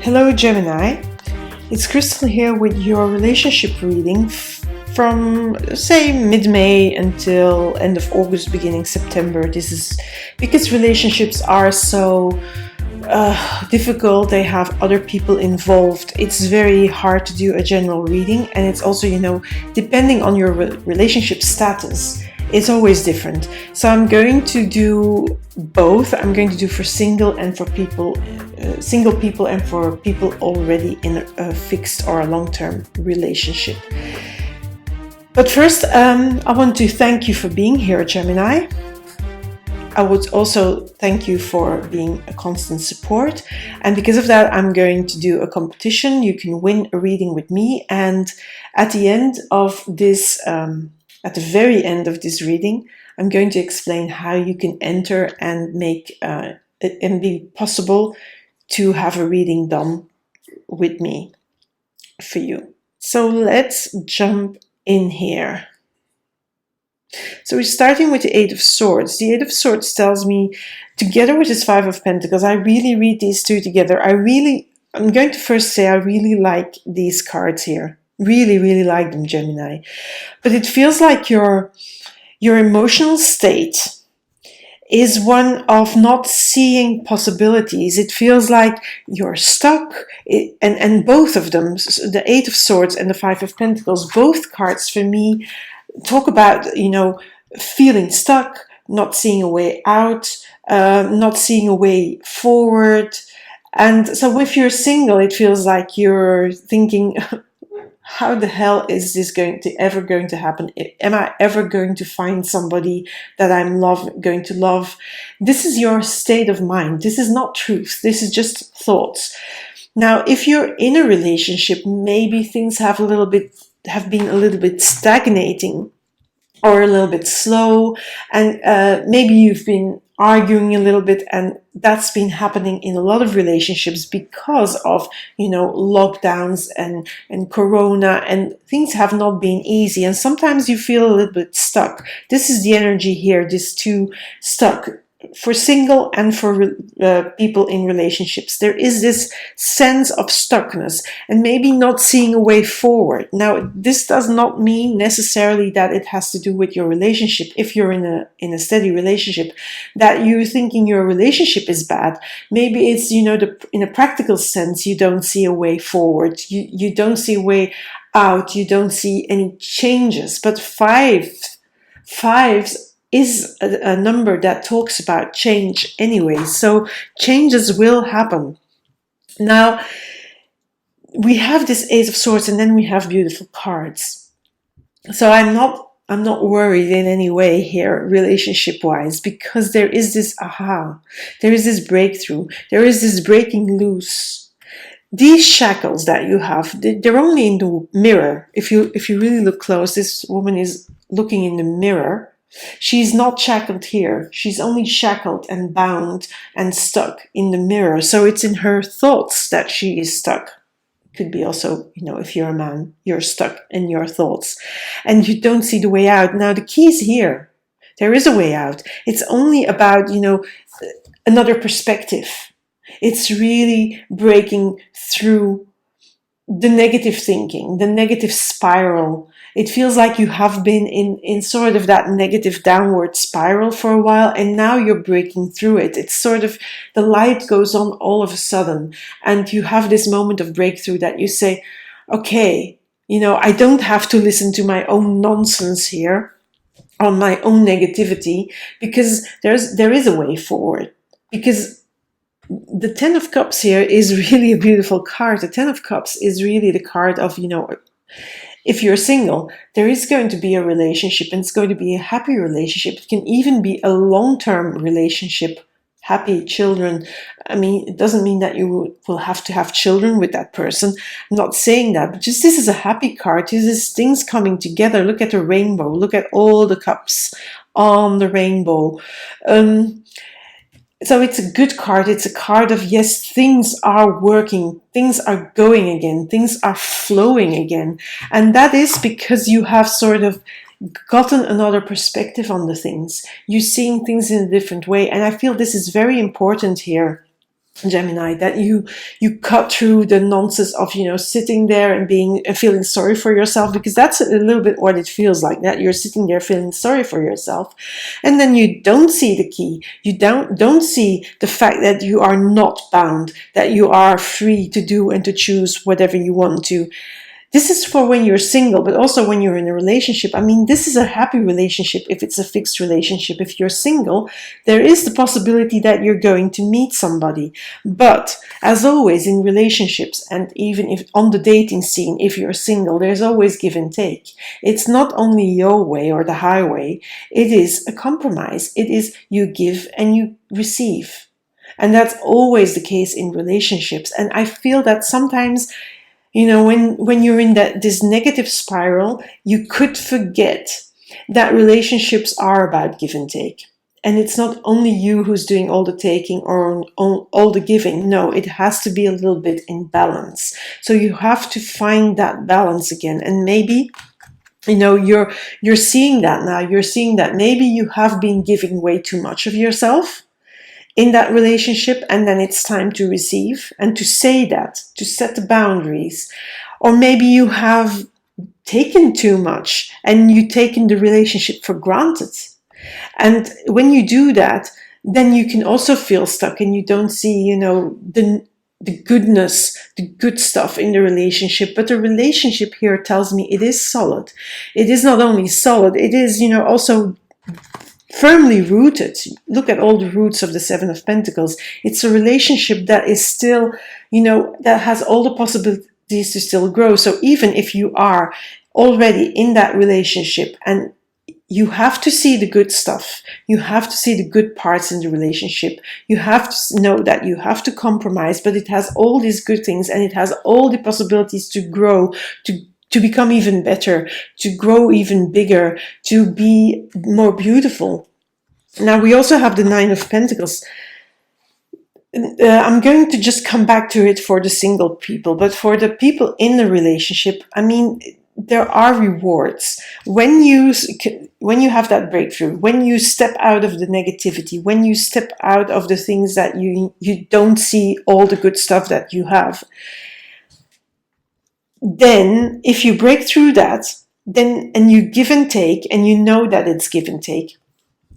Hello Gemini, it's Christel here with your relationship reading from say mid-May until end of August, beginning September. This is because relationships are so difficult, they have other people involved. It's very hard to do a general reading, and it's also, depending on your relationship status, it's always different. So I'm going to do both. I'm going to do for single and for people, single people, and for people already in a fixed or a long-term relationship. But first, I want to thank you for being here, Gemini. I would also thank you for being a constant support. And because of that, I'm going to do a competition. You can win a reading with me. And at the end of this, at the very end of this reading, I'm going to explain how you can enter and make it be possible to have a reading done with me for you. So let's jump in here. So we're starting with the Eight of Swords. The Eight of Swords tells me, together with this Five of Pentacles, I really read these two together. I'm going to first say I really like these cards here. Really like them, Gemini. But it feels like your emotional state is one of not seeing possibilities. It feels like you're stuck, and both of them, the Eight of Swords and the Five of Pentacles, both cards for me talk about, feeling stuck, not seeing a way out, not seeing a way forward. And so if you're single, it feels like you're thinking, how the hell is this ever going to happen? Am I ever going to find somebody that I'm going to love? This is your state of mind. This is not truth. This is just thoughts. Now, if you're in a relationship, maybe things have been a little bit stagnating or a little bit slow, and maybe you've been arguing a little bit, and that's been happening in a lot of relationships because of, lockdowns and corona, and things have not been easy, and sometimes you feel a little bit stuck. This is the energy here, this two stuck. For single and for people in relationships, there is this sense of stuckness and maybe not seeing a way forward. Now, this does not mean necessarily that it has to do with your relationship. If you're in a steady relationship, that you're thinking your relationship is bad. Maybe it's, in a practical sense, you don't see a way forward. You don't see a way out. You don't see any changes. But fives is a number that talks about change anyway. So changes will happen. Now, we have this Ace of Swords, and then we have beautiful cards. So I'm not worried in any way here, relationship-wise, because there is this there is this breakthrough, there is this breaking loose. These shackles that you have, they're only in the mirror. If you really look close, this woman is looking in the mirror. She's not shackled here. She's only shackled and bound and stuck in the mirror. So it's in her thoughts that she is stuck. Could be also, if you're a man, you're stuck in your thoughts and you don't see the way out. Now, the key is here. There is a way out. It's only about, another perspective. It's really breaking through the negative thinking, the negative spiral. It feels like you have been in sort of that negative downward spiral for a while, and now you're breaking through it. It's sort of the light goes on all of a sudden, and you have this moment of breakthrough that you say, okay, I don't have to listen to my own nonsense here, on my own negativity, because there is a way forward. Because the Ten of Cups here is really a beautiful card. The Ten of Cups is really the card of, if you're single, there is going to be a relationship, and it's going to be a happy relationship. It can even be a long-term relationship, happy children. I mean, it doesn't mean that you will have to have children with that person. I'm not saying that, but just this is a happy card. This is things coming together. Look at the rainbow. Look at all the cups on the rainbow. So it's a good card. It's a card of, yes, things are working, things are going again, things are flowing again. And that is because you have sort of gotten another perspective on the things. You're seeing things in a different way. And I feel this is very important here. Gemini, that you cut through the nonsense of, sitting there and being feeling sorry for yourself, because that's a little bit what it feels like, that you're sitting there feeling sorry for yourself, and then you don't see the key. You don't see the fact that you are not bound, that you are free to do and to choose whatever you want to. This is for when you're single, but also when you're in a relationship. I mean, this is a happy relationship if it's a fixed relationship. If you're single, there is the possibility that you're going to meet somebody. But as always in relationships, and even if on the dating scene, if you're single, there's always give and take. It's not only your way or the highway. It is a compromise. It is you give and you receive. And that's always the case in relationships. And I feel that sometimes, when you're in this negative spiral, you could forget that relationships are about give and take. And it's not only you who's doing all the taking or all the giving. No, it has to be a little bit in balance. So you have to find that balance again. And maybe, you're seeing that now. You're seeing that maybe you have been giving way too much of yourself in that relationship, and then it's time to receive and to say that, to set the boundaries. Or maybe you have taken too much and you've taken the relationship for granted. And when you do that, then you can also feel stuck and you don't see, the goodness, the good stuff in the relationship. But the relationship here tells me it is solid. It is not only solid, it is, also firmly rooted. Look at all the roots of the Seven of Pentacles. It's a relationship that is still, that has all the possibilities to still grow. So even if you are already in that relationship, and you have to see the good stuff, you have to see the good parts in the relationship, you have to know that you have to compromise, but it has all these good things and it has all the possibilities to grow, to become even better, to grow even bigger, to be more beautiful. Now, we also have the Nine of Pentacles. I'm going to just come back to it for the single people, but for the people in the relationship, I mean, there are rewards. When you have that breakthrough, when you step out of the negativity, when you step out of the things that you don't see all the good stuff that you have, then if you break through that, then and you give and take, and you know that it's give and take,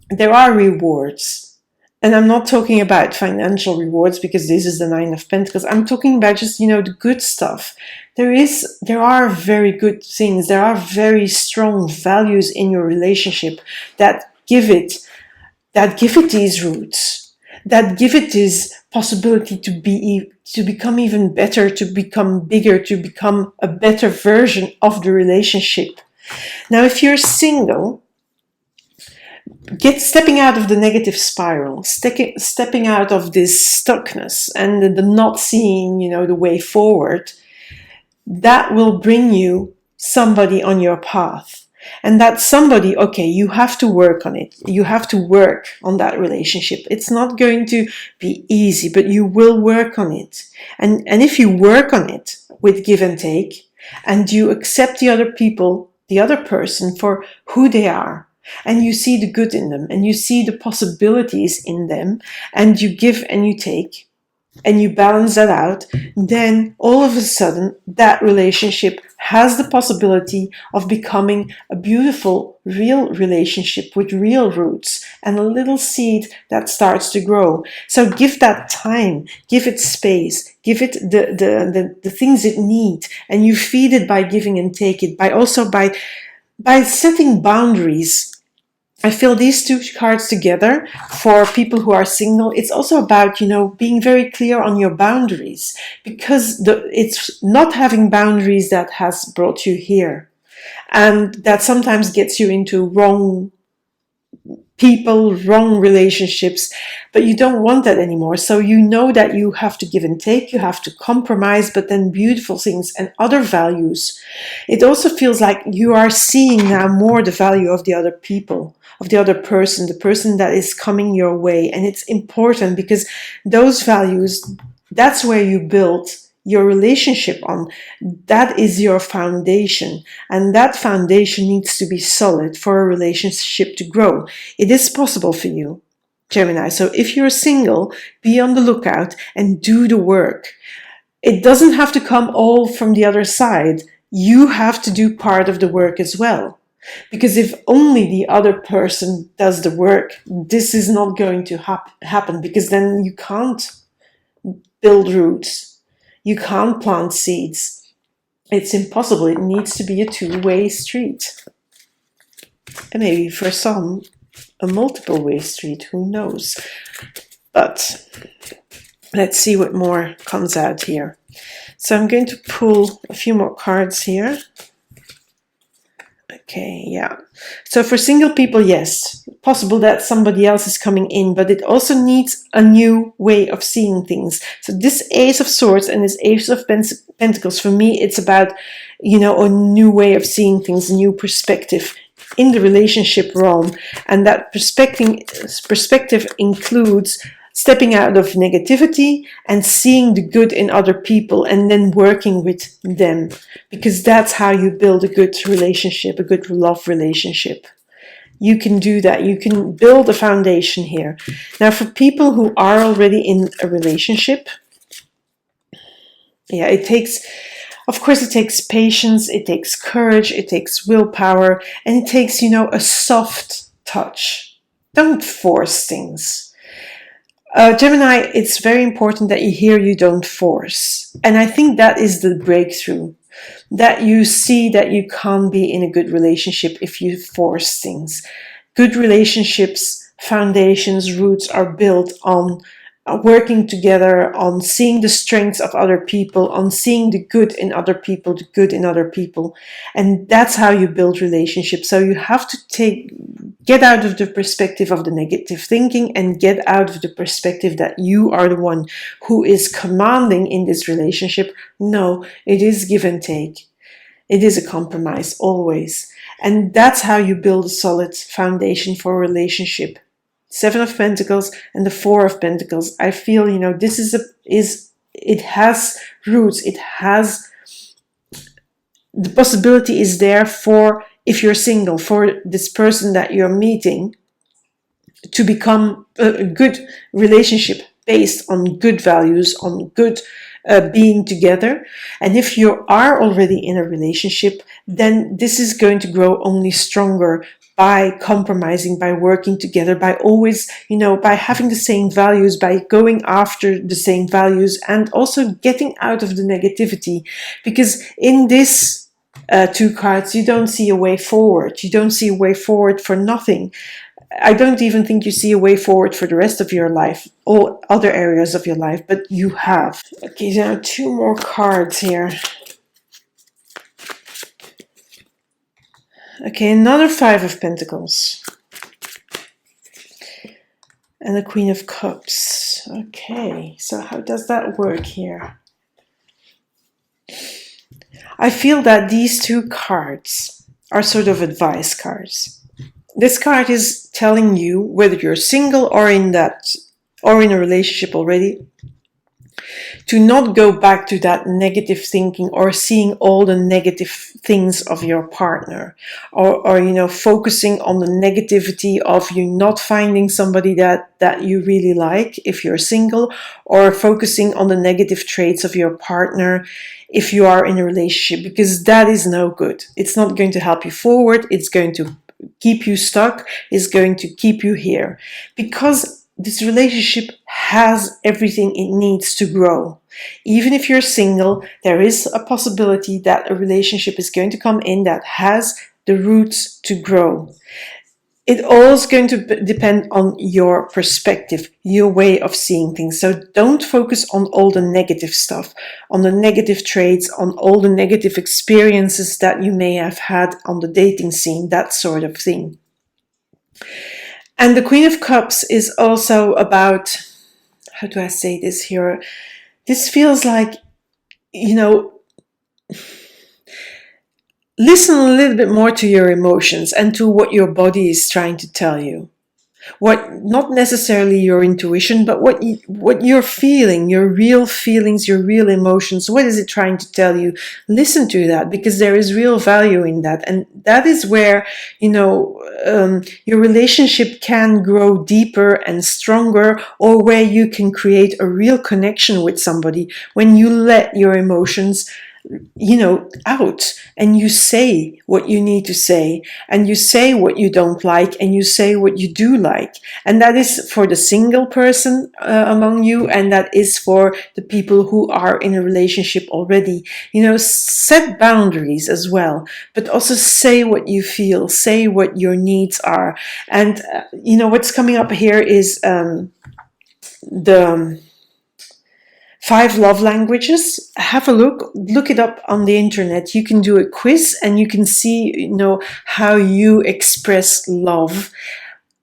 there are rewards. And I'm not talking about financial rewards, because this is the Nine of Pentacles. I'm talking about just, the good stuff. There are very good things. There are very strong values in your relationship that give it these roots, that give it this possibility to become even better, to become bigger, to become a better version of the relationship. Now, if you're single, stepping out of the negative spiral, stepping out of this stuckness and the not seeing, the way forward, that will bring you somebody on your path. And that somebody, okay, you have to work on it. You have to work on that relationship. It's not going to be easy, but you will work on it. And if you work on it with give and take, and you accept the other person for who they are, and you see the good in them, and you see the possibilities in them, and you give and you take, and you balance that out, then all of a sudden that relationship has the possibility of becoming a beautiful, real relationship with real roots and a little seed that starts to grow. So give that time, give it space, give it the things it needs, and you feed it by giving and take it, by setting boundaries. I feel these two cards together for people who are single. It's also about, being very clear on your boundaries, because it's not having boundaries that has brought you here, and that sometimes gets you into wrong people, wrong relationships, but you don't want that anymore. So you know that you have to give and take, you have to compromise, but then beautiful things and other values. It also feels like you are seeing now more the value of the other people, of the other person, the person that is coming your way. And it's important, because those values, that's where you build your relationship on. That is your foundation, and that foundation needs to be solid for a relationship to grow. It is possible for you. Gemini. So if you're single, be on the lookout and do the work. It doesn't have to come all from the other side. You have to do part of the work as well. Because if only the other person does the work, this is not going to happen, because then you can't build roots. You can't plant seeds. It's impossible. It needs to be a two-way street. And maybe for some, a multiple-way street, who knows. But let's see what more comes out here. So I'm going to pull a few more cards here. Okay, yeah. So for single people, yes, possible that somebody else is coming in, but it also needs a new way of seeing things. So this Ace of Swords and this Ace of Pentacles, for me, it's about, a new way of seeing things, a new perspective in the relationship realm. And that perspective includes stepping out of negativity and seeing the good in other people and then working with them, because that's how you build a good relationship, a good love relationship. You can do that. You can build a foundation here. Now, for people who are already in a relationship, yeah, it takes patience, it takes courage, it takes willpower, and it takes, a soft touch. Don't force things. Gemini, it's very important that you don't force. And I think that is the breakthrough. That you see that you can't be in a good relationship if you force things. Good relationships, foundations, roots are built on working together, on seeing the strengths of other people, on seeing the good in other people, And that's how you build relationships. So you have to get out of the perspective of the negative thinking and get out of the perspective that you are the one who is commanding in this relationship. No, it is give and take. It is a compromise, always. And that's how you build a solid foundation for a relationship. Seven of Pentacles and the Four of Pentacles. I feel, this it has roots. It has, the possibility is there for, if you're single, for this person that you're meeting to become a good relationship based on good values, on good being together. And if you are already in a relationship, then this is going to grow only stronger by compromising, by working together, by always, by having the same values, by going after the same values, and also getting out of the negativity. Because in this two cards, you don't see a way forward. You don't see a way forward for nothing. I don't even think you see a way forward for the rest of your life, all other areas of your life, but you have. Okay, now two more cards here. Okay, another Five of Pentacles. And the Queen of Cups. Okay, so how does that work here? I feel that these two cards are sort of advice cards. This card is telling you, whether you're single or in a relationship already, to not go back to that negative thinking or seeing all the negative things of your partner, or focusing on the negativity of you not finding somebody that you really like if you're single, or focusing on the negative traits of your partner if you are in a relationship, because that is no good. It's not going to help you forward. It's going to keep you stuck, is going to keep you here, because this relationship has everything it needs to grow. Even if you're single, there is a possibility that a relationship is going to come in that has the roots to grow. It all is going to depend on your perspective, your way of seeing things. So don't focus on all the negative stuff, on the negative traits, on all the negative experiences that you may have had on the dating scene, that sort of thing. And the Queen of Cups is also about, how do I say this here? This feels like, listen a little bit more to your emotions and to what your body is trying to tell you. not necessarily your intuition, but what you're feeling, your real feelings, your real emotions. What is it trying to tell you? Listen to that, because there is real value in that. And that is where, your relationship can grow deeper and stronger, or where you can create a real connection with somebody when you let your emotions out, and you say what you need to say, and you say what you don't like, and you say what you do like. And that is for the single person among you, and that is for the people who are in a relationship already. Set boundaries as well, but also say what you feel, say what your needs are. And what's coming up here is the 5 love languages. Have a look it up on the internet. You can do a quiz and you can see, how you express love.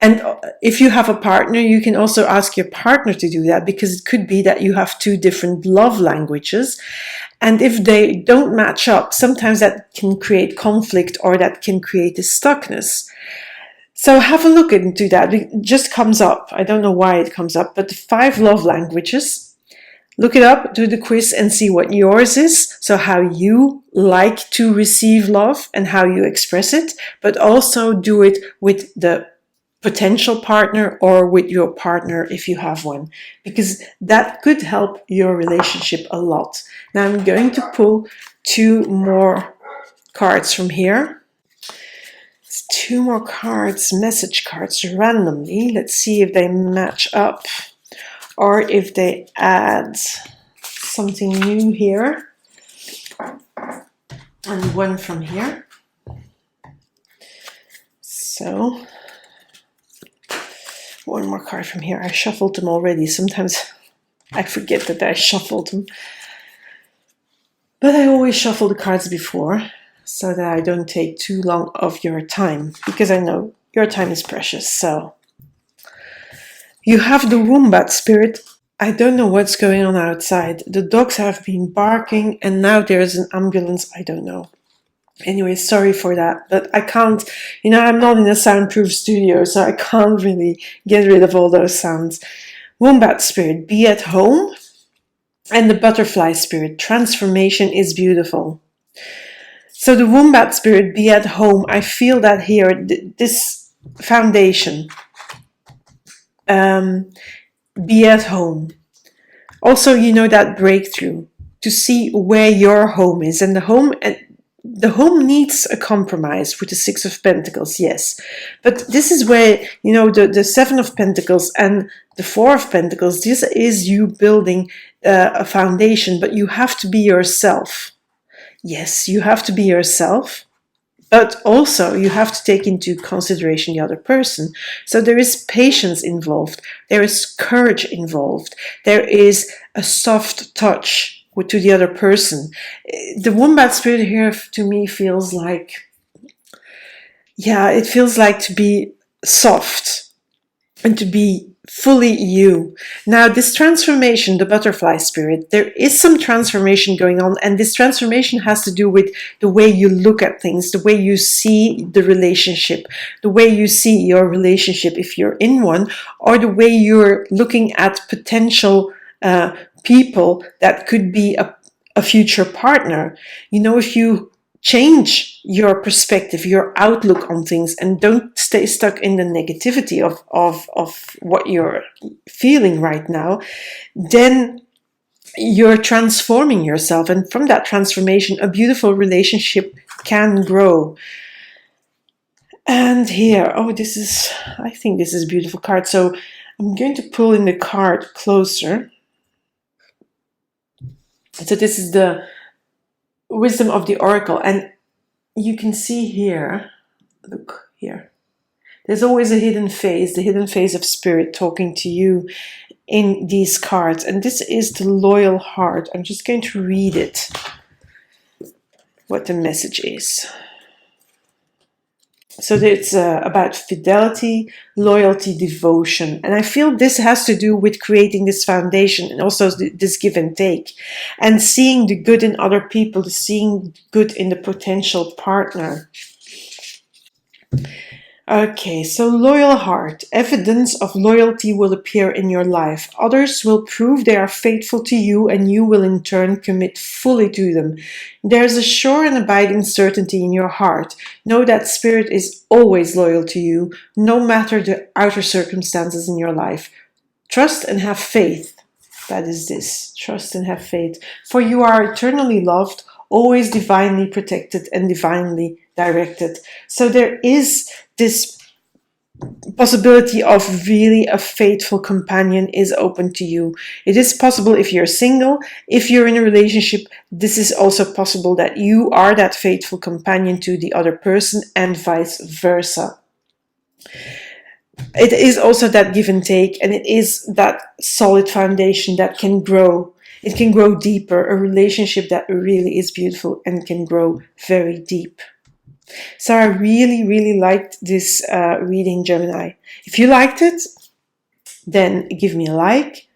And if you have a partner, you can also ask your partner to do that, because it could be that you have 2 different love languages. And if they don't match up, sometimes that can create conflict, or that can create a stuckness. So have a look into that. It just comes up. I don't know why it comes up, but the 5 love languages. Look it up, do the quiz, and see what yours is. So how you like to receive love and how you express it, but also do it with the potential partner or with your partner if you have one, because that could help your relationship a lot. Now I'm going to pull 2 more cards from here. It's 2 more cards, message cards, randomly. Let's see if they match up, or if they add something new here. And 1 from here. So 1 more card from here. I shuffled them already. Sometimes I forget that I shuffled them. But I always shuffle the cards before, so that I don't take too long of your time, because I know your time is precious. So you have the wombat spirit. I don't know what's going on outside. The dogs have been barking, and now there's an ambulance. I don't know. Anyway, sorry for that, but I can't, I'm not in a soundproof studio, so I can't really get rid of all those sounds. Wombat spirit, be at home. And the butterfly spirit, transformation is beautiful. So the wombat spirit, be at home. I feel that here, this foundation. Be at home. Also, that breakthrough to see where your home is. And the home needs a compromise with the 6 of Pentacles, yes. But this is where, the 7 of Pentacles and the 4 of Pentacles, this is you building a foundation, but you have to be yourself. Yes, you have to be yourself. But also you have to take into consideration the other person. So there is patience involved. There is courage involved. There is a soft touch to the other person. The wombat spirit here to me feels like, it feels like to be soft and to be fully you. Now this transformation, the butterfly spirit, there is some transformation going on, and this transformation has to do with the way you look at things, the way you see the relationship, the way you see your relationship if you're in one, or the way you're looking at potential people that could be a future partner. If you change your perspective, your outlook on things, and don't stay stuck in the negativity of what you're feeling right now, then you're transforming yourself. And from that transformation, a beautiful relationship can grow. And here, I think this is a beautiful card. So I'm going to pull in the card closer. So this is the wisdom of the oracle, and you can see here, look here, there's always a hidden face, the hidden face of spirit talking to you in these cards, and this is the loyal heart. I'm just going to read it, what the message is. So it's about fidelity, loyalty, devotion. And I feel this has to do with creating this foundation, and also this give and take. And seeing the good in other people, seeing good in the potential partner. Okay, so loyal heart. Evidence of loyalty will appear in your life. Others will prove they are faithful to you, and you will in turn commit fully to them. There's a sure and abiding certainty in your heart. Know that spirit is always loyal to you, no matter the outer circumstances in your life. Trust and have faith. That is this. Trust and have faith. For you are eternally loved, always divinely protected and divinely directed. So there is this possibility of really a faithful companion is open to you. It is possible if you're single. If you're in a relationship, this is also possible that you are that faithful companion to the other person and vice versa. It is also that give and take, and it is that solid foundation that can grow. It can grow deeper, a relationship that really is beautiful and can grow very deep. So I really, really liked this reading, Gemini. If you liked it, then give me a like.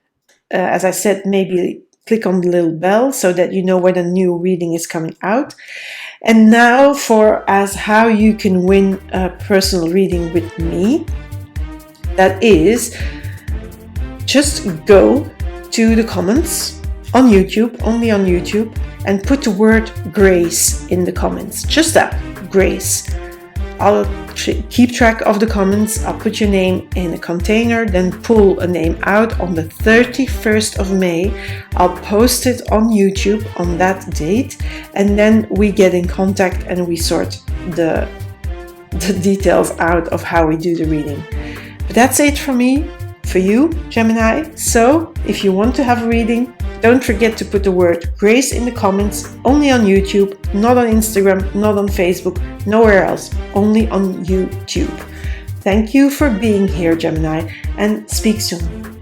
As I said, maybe click on the little bell so that you know when a new reading is coming out. And now for how you can win a personal reading with me. That is, just go to the comments on YouTube, only on YouTube, and put the word grace in the comments. Just that, grace. I'll keep track of the comments. I'll put your name in a container, then pull a name out on the 31st of May. I'll post it on YouTube on that date, and then we get in contact and we sort the details out of how we do the reading. But that's it for me, for you, Gemini. So if you want to have a reading, don't forget to put the word grace in the comments, only on YouTube, not on Instagram, not on Facebook, nowhere else, only on YouTube. Thank you for being here, Gemini, and speak soon.